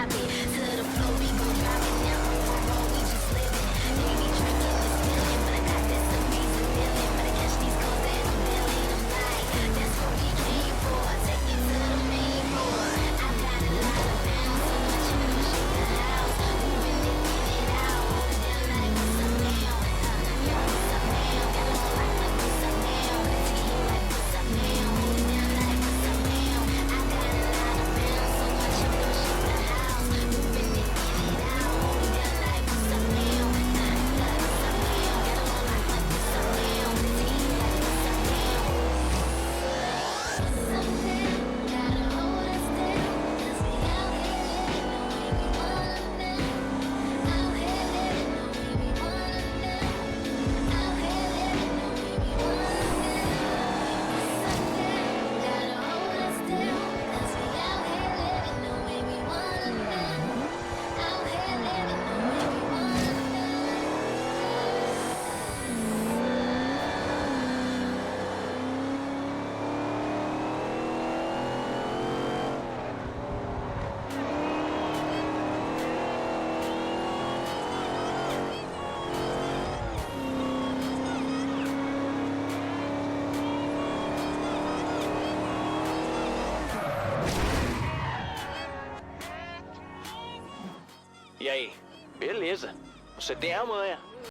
drop it to the floor, we gon' drop it now. On roll, we just living. Baby drinking and spilling, but I got this amazing feeling. But I catch these calls that I'm dealing. I'm like, that's what we came for. Take it to the main floor. I got a lot of pounds, so much you gon' shake the house. Moving it, get it out. Hold it down like what's up now? Yo, what's up now? Got a whole lot like what's up now? Let's get it like what's up now? Hold it down like what's up now? I got a lot of pounds, so much you gon' shake the house. Moving it, get it out. Hold it down like what's up now? Like what's up now? Got a whole lot like what's up now? Let's get it like what's up now? What's up now? Gotta hold us down, 'cause we out here living the way we wanna now. Out here living the way we wanna now. Out here living the way we wanna now. What's up now? Gotta hold us down, 'cause we out here living the way we wanna now. Out here living the way we wanna E aí? Beleza. Você tem amanhã.